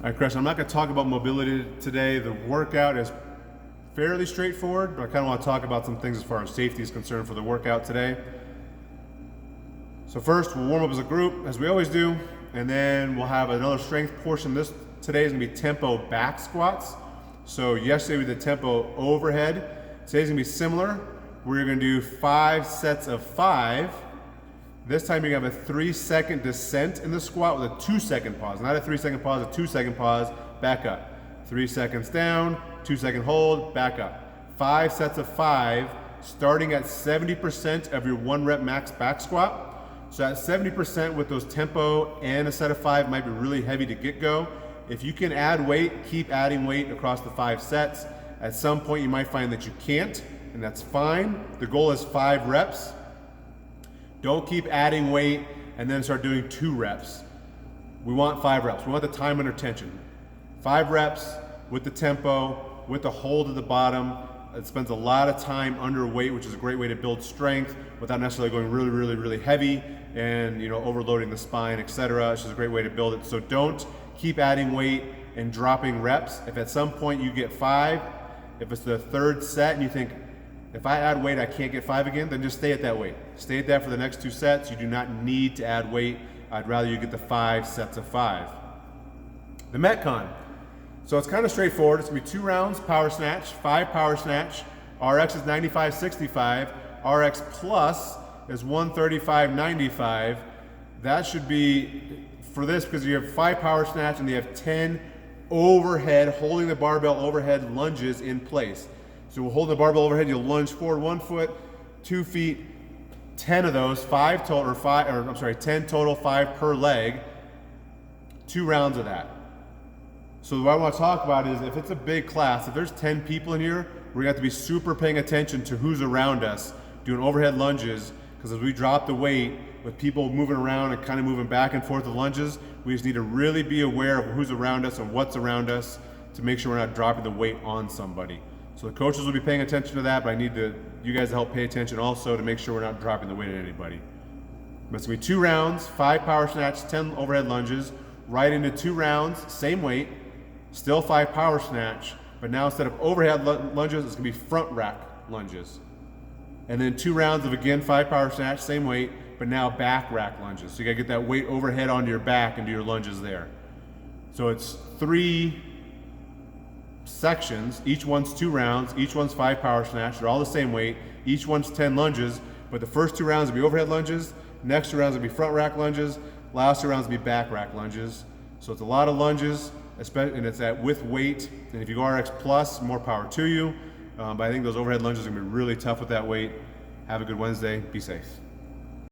All right, Chris, I'm not going to talk about mobility today. The workout is fairly straightforward, but I kind of want to talk about some things as far as safety is concerned for the workout today. So first, we'll warm up as a group, as we always do, and then we'll have another strength portion. Today is going to be tempo back squats. So yesterday we did tempo overhead. Today's going to be similar. We're going to do 5 sets of 5. This time you're going to have a 3-second descent in the squat with a 2-second pause. Not a 3-second pause, a 2-second pause, back up. 3 seconds down, 2-second hold, back up. 5 sets of 5, starting at 70% of your 1 rep max back squat. So at 70% with those tempo and a set of 5 might be really heavy to get go. If you can add weight, keep adding weight across the 5 sets. At some point you might find that you can't, and that's fine. The goal is 5 reps. Don't keep adding weight and then start doing 2 reps. We want 5 reps. We want the time under tension. 5 reps with the tempo, with the hold at the bottom. It spends a lot of time under weight, which is a great way to build strength without necessarily going really heavy and overloading the spine, etc. It's just a great way to build it. So don't keep adding weight and dropping reps. If at some point you get 5, if it's the 3rd set and you think, if I add weight, I can't get 5 again, then just stay at that weight. Stay at that for the next 2 sets. You do not need to add weight. I'd rather you get the 5 sets of 5. The Metcon. So it's kind of straightforward. It's going to be 2 rounds power snatch, 5 power snatch. RX is 95-65. RX plus is 135-95. That should be, for this, because you have 5 power snatch and you have 10 overhead, holding the barbell overhead lunges in place. So we'll hold the barbell overhead, you'll lunge forward 1 foot, 2 feet, 10 of those, 10 total, 5 per leg, 2 rounds of that. So what I want to talk about is if it's a big class, if there's 10 people in here, we're going to have to be super paying attention to who's around us doing overhead lunges, because as we drop the weight with people moving around and kind of moving back and forth with lunges, we just need to really be aware of who's around us and what's around us to make sure we're not dropping the weight on somebody. So the coaches will be paying attention to that, but I need you guys to help pay attention also to make sure we're not dropping the weight on anybody. But it's going to be 2 rounds, 5 power snatch, 10 overhead lunges, right into 2 rounds, same weight, still 5 power snatch, but now instead of overhead lunges, it's going to be front rack lunges. And then 2 rounds of, again, 5 power snatch, same weight, but now back rack lunges. So you got to get that weight overhead onto your back and do your lunges there. So it's 3 sections, each one's 2 rounds, each one's 5 power snatch, they're all the same weight, each one's 10 lunges, but the first 2 rounds will be overhead lunges, next 2 rounds will be front rack lunges, last 2 rounds will be back rack lunges. So it's a lot of lunges, and it's with weight, and if you go RX plus, more power to you, but I think those overhead lunges are going to be really tough with that weight. Have a good Wednesday, be safe.